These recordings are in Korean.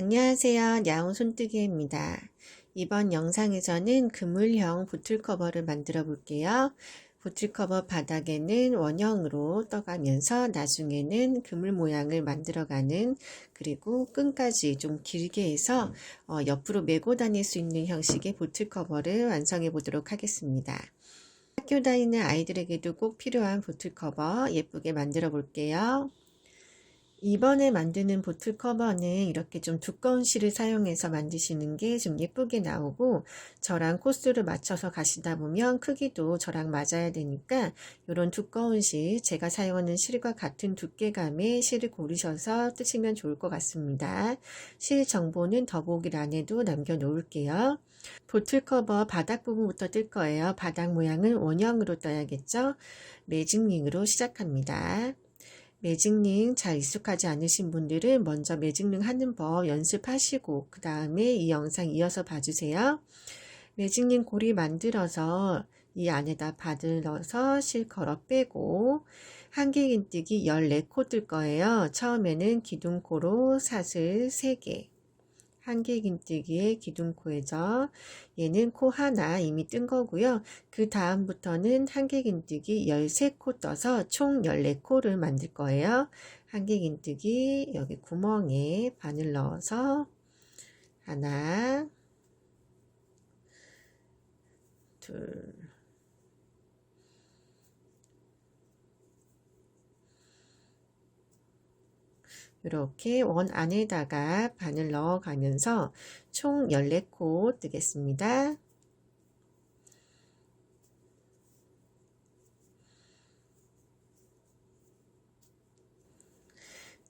안녕하세요. 야옹 손뜨개입니다. 이번 영상에서는 그물형 보틀 커버를 만들어 볼게요. 보틀 커버 바닥에는 원형으로 떠가면서 나중에는 그물 모양을 만들어가는, 그리고 끈까지 좀 길게 해서 옆으로 메고 다닐 수 있는 형식의 보틀 커버를 완성해 보도록 하겠습니다. 학교 다니는 아이들에게도 꼭 필요한 보틀 커버 예쁘게 만들어 볼게요. 이번에 만드는 보틀 커버는 이렇게 좀 두꺼운 실을 사용해서 만드시는 게 좀 예쁘게 나오고, 저랑 코스를 맞춰서 가시다 보면 크기도 저랑 맞아야 되니까 이런 두꺼운 실, 제가 사용하는 실과 같은 두께감의 실을 고르셔서 뜨시면 좋을 것 같습니다. 실 정보는 더보기란에도 남겨 놓을게요. 보틀 커버 바닥 부분부터 뜰 거예요. 바닥 모양은 원형으로 떠야겠죠. 매직링으로 시작합니다. 매직링 잘 익숙하지 않으신 분들은 먼저 매직링 하는 법 연습하시고 그 다음에 이 영상 이어서 봐주세요. 매직링 고리 만들어서 이 안에다 바늘 넣어서 실 걸어 빼고 한길긴뜨기 14코 뜰 거예요. 처음에는 기둥코로 사슬 3개, 한길긴뜨기의 기둥코에죠. 얘는 코 하나 이미 뜬 거고요. 그 다음부터는 한길긴뜨기 13코 떠서 총 14코를 만들 거예요. 한길긴뜨기 여기 구멍에 바늘 넣어서 하나, 둘, 이렇게 원 안에다가 바늘 넣어 가면서 총 14코 뜨겠습니다.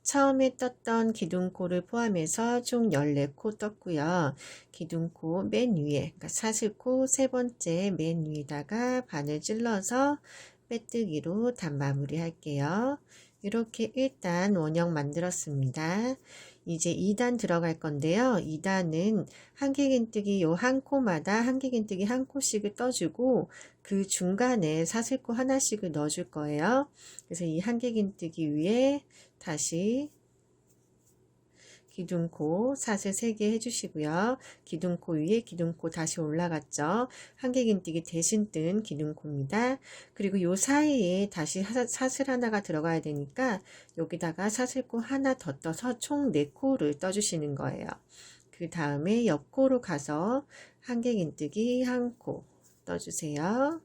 처음에 떴던 기둥코를 포함해서 총 14코 떴고요. 기둥코 맨 위에, 그러니까 사슬코 세 번째 맨 위에다가 바늘 찔러서 빼뜨기로 단 마무리 할게요. 이렇게 1단 원형 만들었습니다. 이제 2단 들어갈 건데요. 2단은 한길긴뜨기 요 한 코마다 한길긴뜨기 한 코씩을 떠주고 그 중간에 사슬코 하나씩을 넣어줄 거예요. 그래서 이 한길긴뜨기 위에 다시 기둥코 사슬 3개 해주시고요. 기둥코 위에 기둥코 다시 올라갔죠. 한길긴뜨기 대신 뜬 기둥코입니다. 그리고 요 사이에 다시 사슬 하나가 들어가야 되니까 여기다가 사슬코 하나 더 떠서 총 4코를 떠주시는 거예요. 그 다음에 옆코로 가서 한길긴뜨기 1코 떠주세요.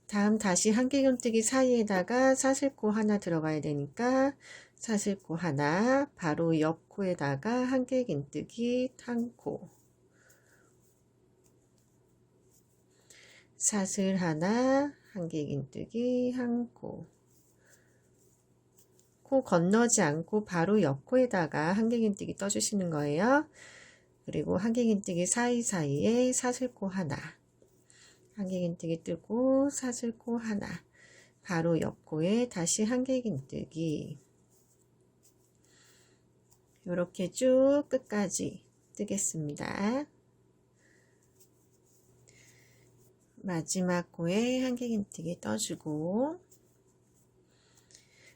다음 다시 한길긴뜨기 사이에다가 사슬코 하나 들어가야 되니까 사슬코 하나, 바로 옆 코에다가 한길긴뜨기 1코, 사슬 하나, 한길긴뜨기 1코, 코 건너지 않고 바로 옆 코에다가 한길긴뜨기 떠주시는 거예요. 그리고 한길긴뜨기 사이사이에 사슬코 하나, 한길긴뜨기 뜨고 사슬코 하나, 바로 옆 코에 다시 한길긴뜨기, 이렇게 쭉 끝까지 뜨겠습니다. 마지막 코에 한길긴뜨기 떠주고,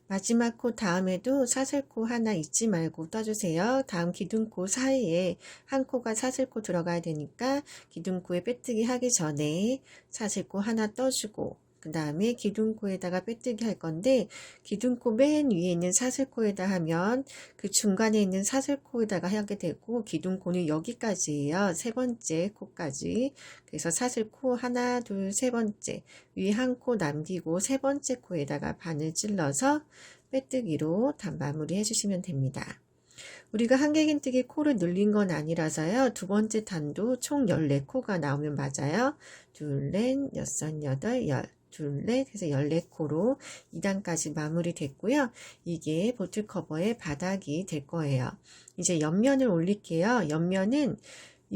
마지막 코 다음에도 사슬코 하나 잊지 말고 떠주세요. 다음 기둥코 사이에 한 코가 사슬코 들어가야 되니까 기둥코에 빼뜨기 하기 전에 사슬코 하나 떠주고, 그 다음에 기둥코에다가 빼뜨기 할 건데, 기둥코 맨 위에 있는 사슬코에다 하면 그 중간에 있는 사슬코에다가 하게 되고, 기둥코는 여기까지예요. 세 번째 코까지. 그래서 사슬코 하나, 둘, 세 번째 위에 한 코 남기고 세 번째 코에다가 바늘 찔러서 빼뜨기로 단 마무리 해주시면 됩니다. 우리가 한길긴뜨기 코를 늘린 건 아니라서요. 두 번째 단도 총 14코가 나오면 맞아요. 둘, 넷, 여섯, 여덟, 열. 둘, 넷 해서 14코로 2단까지 마무리 됐고요. 이게 보틀 커버의 바닥이 될 거예요. 이제 옆면을 올릴게요. 옆면은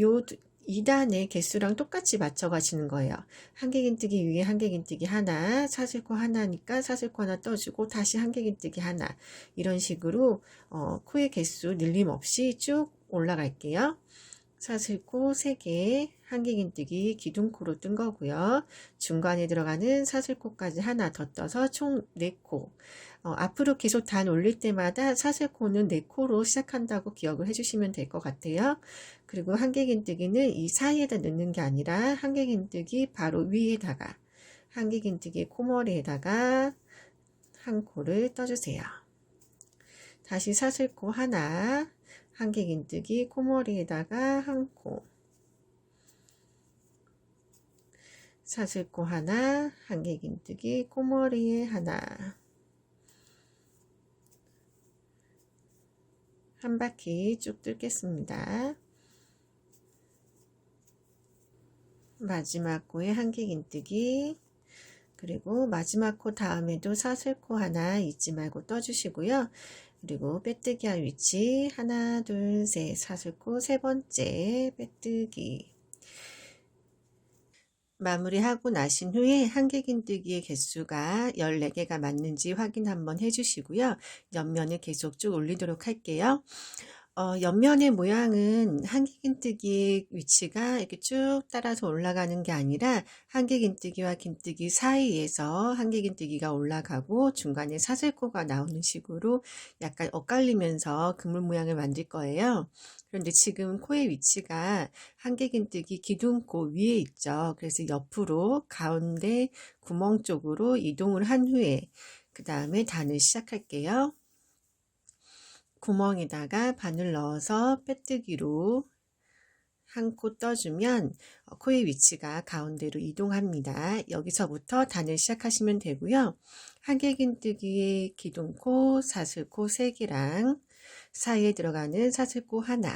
요 2단의 개수랑 똑같이 맞춰 가시는 거예요. 한길긴뜨기 위에 한길긴뜨기 하나, 사슬코 하나니까 사슬코 하나 떠주고 다시 한길긴뜨기 하나, 이런 식으로 코의 개수 늘림 없이 쭉 올라갈게요. 사슬코 3개, 한길긴뜨기 기둥코로 뜬 거고요. 중간에 들어가는 사슬코까지 하나 더 떠서 총 4코. 앞으로 계속 단 올릴 때마다 사슬코는 4코로 시작한다고 기억을 해주시면 될 것 같아요. 그리고 한길긴뜨기는 이 사이에다 넣는 게 아니라 한길긴뜨기 바로 위에다가 한길긴뜨기 코머리에다가 한 코를 떠주세요. 다시 사슬코 하나, 한길긴뜨기 코머리에다가 한 코, 사슬코 하나, 한길긴뜨기 코머리에 하나, 한 바퀴 쭉 뚫겠습니다. 마지막 코에 한길긴뜨기, 그리고 마지막 코 다음에도 사슬코 하나 잊지 말고 떠주시고요. 그리고 빼뜨기 할 위치 하나, 둘, 셋, 사슬코 3번째 빼뜨기. 마무리하고 나신 후에 한길긴뜨기의 개수가 14개가 맞는지 확인 한번 해주시고요. 옆면을 계속 쭉 올리도록 할게요. 옆면의 모양은 한길긴뜨기 위치가 이렇게 쭉 따라서 올라가는 게 아니라 한길긴뜨기와 긴뜨기 사이에서 한길긴뜨기가 올라가고 중간에 사슬코가 나오는 식으로 약간 엇갈리면서 그물 모양을 만들 거예요. 그런데 지금 코의 위치가 한길긴뜨기 기둥코 위에 있죠. 그래서 옆으로 가운데 구멍 쪽으로 이동을 한 후에 그 다음에 단을 시작할게요. 구멍에다가 바늘 넣어서 빼뜨기로 한 코 떠주면 코의 위치가 가운데로 이동합니다. 여기서부터 단을 시작하시면 되고요. 한길긴뜨기의 기둥코, 사슬코 3개랑 사이에 들어가는 사슬코 하나,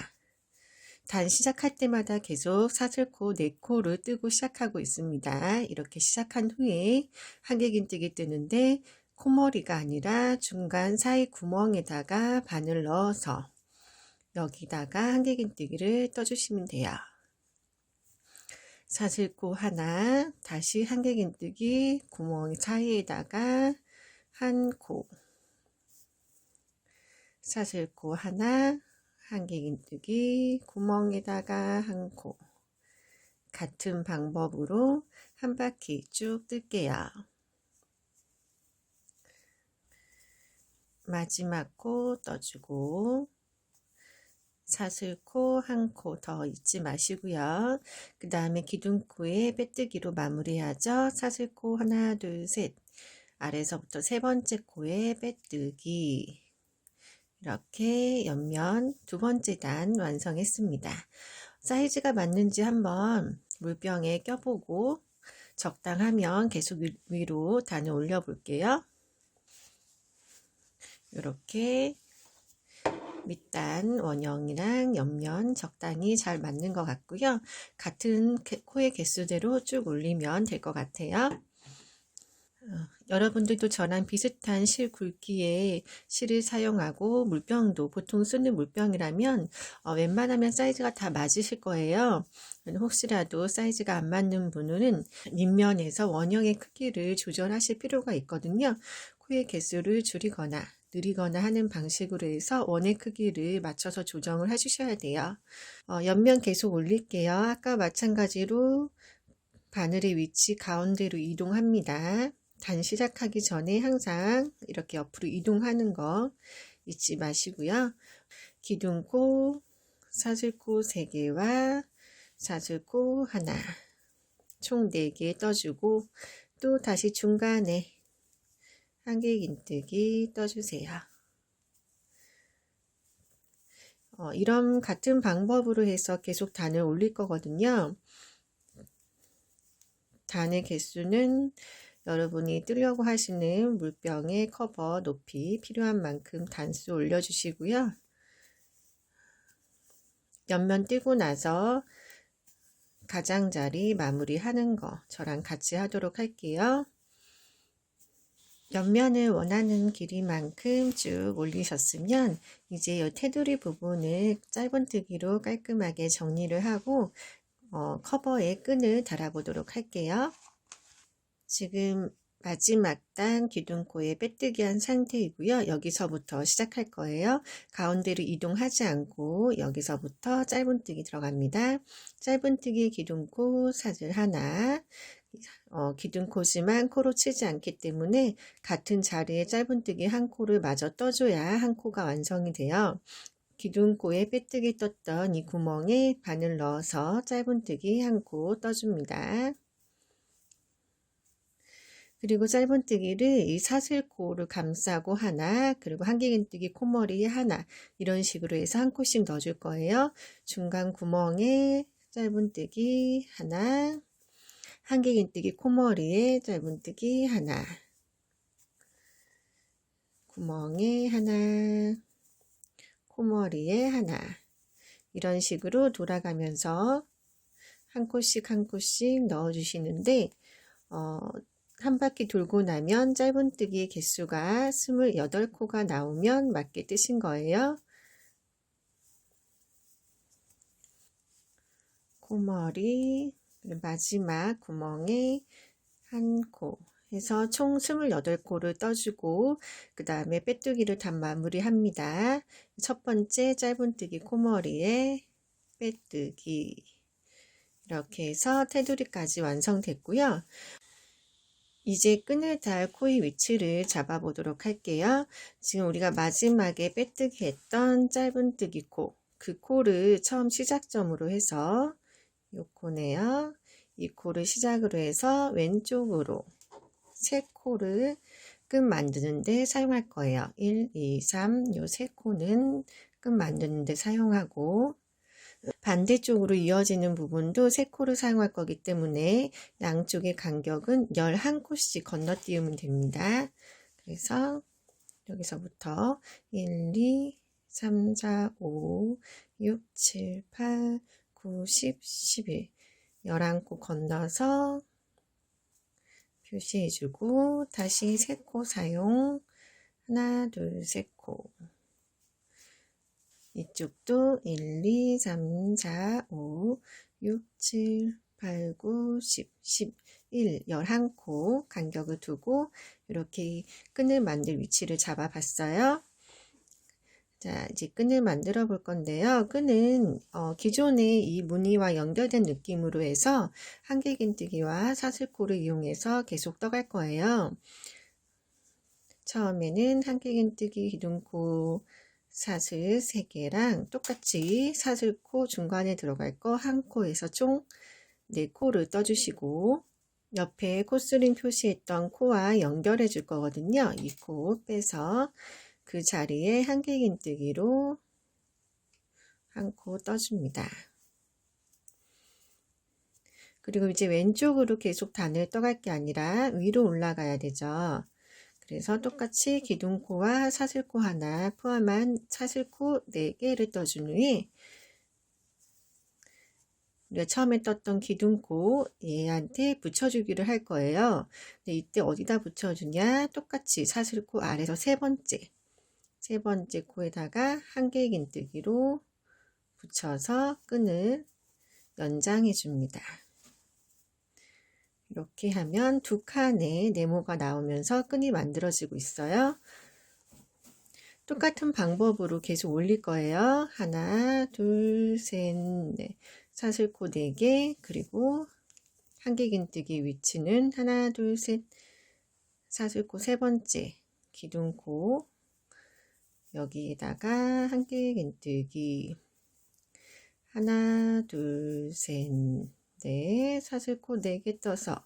단 시작할 때마다 계속 사슬코 4코를 뜨고 시작하고 있습니다. 이렇게 시작한 후에 한길긴뜨기 뜨는데 코머리가 아니라 중간 사이 구멍에다가 바늘 넣어서 여기다가 한길긴뜨기를 떠주시면 돼요. 사슬코 하나, 다시 한길긴뜨기 구멍 사이에다가 한 코, 사슬코 하나, 한길긴뜨기 구멍에다가 한 코. 같은 방법으로 한 바퀴 쭉 뜰게요. 마지막 코 떠주고 사슬코 한 코 더 잊지 마시고요. 그 다음에 기둥코에 빼뜨기로 마무리하죠. 사슬코 하나, 둘, 셋. 아래서부터 3번째 코에 빼뜨기. 이렇게 옆면 2번째 단 완성했습니다. 사이즈가 맞는지 한번 물병에 껴보고 적당하면 계속 위로 단을 올려 볼게요. 이렇게 밑단 원형이랑 옆면 적당히 잘 맞는 것 같고요. 같은 코의 개수대로 쭉 올리면 될 것 같아요. 여러분들도 저랑 비슷한 실 굵기의 실을 사용하고 물병도 보통 쓰는 물병이라면 웬만하면 사이즈가 다 맞으실 거예요. 혹시라도 사이즈가 안 맞는 분은 밑면에서 원형의 크기를 조절하실 필요가 있거든요. 코의 개수를 줄이거나 느리거나 하는 방식으로 해서 원의 크기를 맞춰서 조정을 해주셔야 돼요. 옆면 계속 올릴게요. 아까 마찬가지로 바늘의 위치 가운데로 이동합니다. 단 시작하기 전에 항상 이렇게 옆으로 이동하는 거 잊지 마시고요. 기둥코, 사슬코 3개와 사슬코 하나, 총 4개 떠주고 또 다시 중간에 한길긴뜨기 떠주세요. 이런 같은 방법으로 해서 계속 단을 올릴 거거든요. 단의 개수는 여러분이 뜨려고 하시는 물병의 커버 높이 필요한 만큼 단수 올려주시고요. 옆면 뜨고 나서 가장자리 마무리하는 거 저랑 같이 하도록 할게요. 옆면을 원하는 길이만큼 쭉 올리셨으면 이제 이 테두리 부분을 짧은뜨기로 깔끔하게 정리를 하고 커버에 끈을 달아보도록 할게요. 지금 마지막 단 기둥코에 빼뜨기 한 상태이고요. 여기서부터 시작할 거예요. 가운데로 이동하지 않고 여기서부터 짧은뜨기 들어갑니다. 짧은뜨기 기둥코 사슬 하나, 기둥코지만 코로 치지 않기 때문에 같은 자리에 짧은뜨기 한 코를 마저 떠줘야 한 코가 완성이 돼요. 기둥코에 빼뜨기 떴던 이 구멍에 바늘 넣어서 짧은뜨기 한 코 떠줍니다. 그리고 짧은뜨기를 이 사슬코를 감싸고 하나, 그리고 한길긴뜨기 콧머리에 하나, 이런 식으로 해서 한 코씩 넣어줄 거예요. 중간 구멍에 짧은뜨기 하나, 한길긴뜨기 콧머리에 짧은뜨기 하나, 구멍에 하나, 콧머리에 하나, 이런 식으로 돌아가면서 한 코씩 한 코씩 넣어주시는데 한 바퀴 돌고 나면 짧은뜨기 개수가 28코가 나오면 맞게 뜨신 거예요. 코머리, 마지막 구멍에 한 코 해서 총 28코를 떠주고 그 다음에 빼뜨기를 다 마무리합니다. 첫 번째 짧은뜨기 코머리에 빼뜨기, 이렇게 해서 테두리까지 완성됐고요. 이제 끈을 달 코의 위치를 잡아 보도록 할게요. 지금 우리가 마지막에 빼뜨기 했던 짧은뜨기 코, 그 코를 처음 시작점으로 해서 이 코네요. 이 코를 시작으로 해서 왼쪽으로 3코를 끈 만드는데 사용할 거예요. 1, 2, 3, 요 3코는 끈 만드는데 사용하고, 반대쪽으로 이어지는 부분도 3코를 사용할 거기 때문에 양쪽의 간격은 11코씩 건너뛰으면 됩니다. 그래서 여기서부터 1, 2, 3, 4, 5, 6, 7, 8, 9, 10, 11 11코 건너서 표시해주고 다시 3코 사용, 하나, 둘, 3코. 이쪽도 1, 2, 3, 4, 5, 6, 7, 8, 9, 10, 11, 11코 간격을 두고 이렇게 끈을 만들 위치를 잡아 봤어요. 자, 이제 끈을 만들어 볼 건데요. 끈은 기존의 이 무늬와 연결된 느낌으로 해서 한길긴뜨기와 사슬코를 이용해서 계속 떠갈 거예요. 처음에는 한길긴뜨기 기둥코 사슬 3개랑 똑같이 사슬코 중간에 들어갈 거 한 코에서 총 4코를 떠주시고 옆에 코스링 표시했던 코와 연결해 줄 거거든요. 이 코 빼서 그 자리에 한길긴뜨기로 한 코 떠줍니다. 그리고 이제 왼쪽으로 계속 단을 떠갈 게 아니라 위로 올라가야 되죠. 그래서 똑같이 기둥코와 사슬코 하나 포함한 사슬코 4개를 떠준 후에 우리가 처음에 떴던 기둥코 얘한테 붙여주기를 할 거예요. 근데 이때 어디다 붙여주냐? 똑같이 사슬코 아래서 세 번째 코에다가 한길긴뜨기로 붙여서 끈을 연장해 줍니다. 이렇게 하면 2칸의 네모가 나오면서 끈이 만들어지고 있어요. 똑같은 방법으로 계속 올릴 거예요. 하나, 둘, 셋, 넷. 사슬코 4개, 그리고 한길긴뜨기 위치는 하나, 둘, 셋. 사슬코 3번째 기둥코 여기에다가 한길긴뜨기 하나, 둘, 셋, 넷. 사슬코 4개 떠서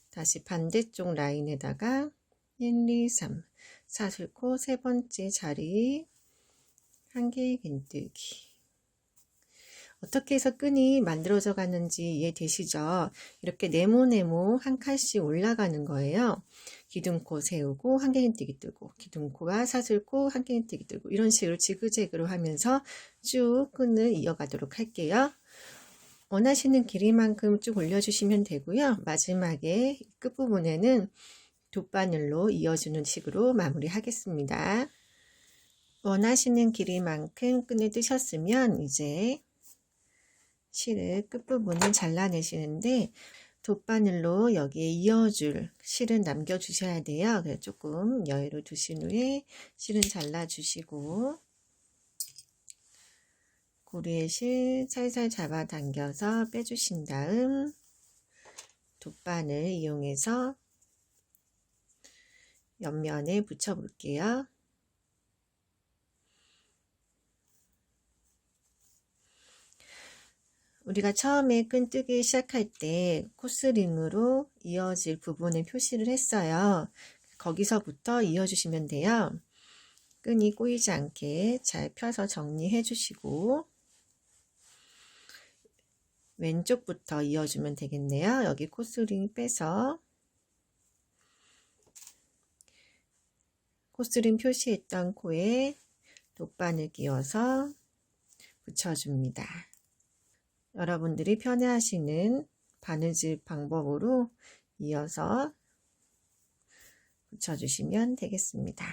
다시 반대쪽 라인에다가 1, 2, 3 사슬코 3번째 자리 한길긴뜨기. 어떻게 해서 끈이 만들어져 가는지 이해되시죠? 이렇게 네모네모 한 칸씩 올라가는 거예요. 기둥코 세우고 한길긴뜨기 뜨고 기둥코와 사슬코 한길긴뜨기 뜨고 이런 식으로 지그재그로 하면서 쭉 끈을 이어가도록 할게요. 원하시는 길이만큼 쭉 올려주시면 되고요. 마지막에 끝부분에는 돗바늘로 이어주는 식으로 마무리하겠습니다. 원하시는 길이만큼 끈을 뜨셨으면 이제 실을 끝부분을 잘라내시는데 돗바늘로 여기에 이어줄 실은 남겨주셔야 돼요. 그래서 조금 여유를 두신 후에 실은 잘라주시고 고리의 실 살살 잡아당겨서 빼주신 다음 돗바늘 이용해서 옆면에 붙여 볼게요. 우리가 처음에 끈뜨기 시작할 때 코스링으로 이어질 부분을 표시를 했어요. 거기서부터 이어주시면 돼요. 끈이 꼬이지 않게 잘 펴서 정리해 주시고 왼쪽부터 이어주면 되겠네요. 여기 코스링 빼서 코스링 표시했던 코에 돗바늘 끼워서 붙여줍니다. 여러분들이 편해하시는 바느질 방법으로 이어서 붙여주시면 되겠습니다.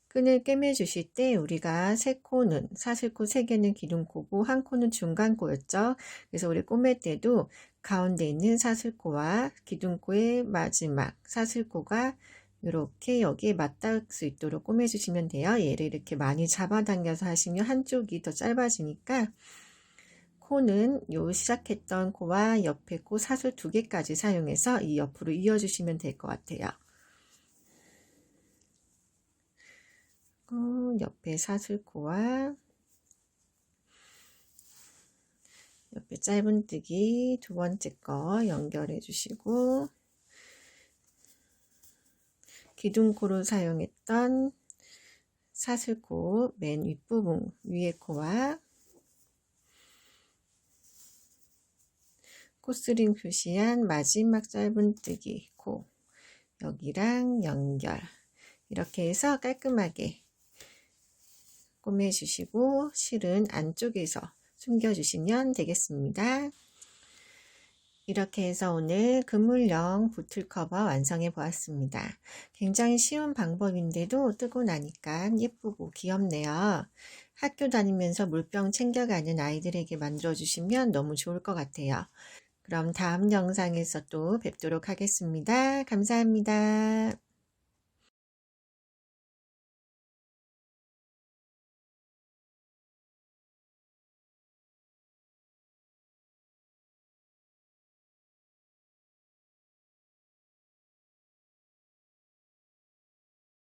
끈을 꿰매 주실 때 우리가 세 코는 사슬코 3개는 기둥코고 한 코는 중간코였죠. 그래서 우리 꿰맬 때도 가운데 있는 사슬코와 기둥코의 마지막 사슬코가 이렇게 여기에 맞닿을 수 있도록 꿰매 주시면 돼요. 얘를 이렇게 많이 잡아당겨서 하시면 한쪽이 더 짧아지니까 코는 요 시작했던 코와 옆에 코 사슬 2개까지 사용해서 이 옆으로 이어주시면 될 것 같아요. 옆에 사슬코와 옆에 짧은뜨기 2번째 거 연결해 주시고 기둥코로 사용했던 사슬코 맨 윗부분 위에 코와 코스링 표시한 마지막 짧은뜨기 코 여기랑 연결 이렇게 해서 깔끔하게 꿰매 주시고 실은 안쪽에서 숨겨 주시면 되겠습니다. 이렇게 해서 오늘 그물형 보틀 커버 완성해 보았습니다. 굉장히 쉬운 방법인데도 뜨고 나니까 예쁘고 귀엽네요. 학교 다니면서 물병 챙겨가는 아이들에게 만들어 주시면 너무 좋을 것 같아요. 그럼 다음 영상에서 또 뵙도록 하겠습니다. 감사합니다.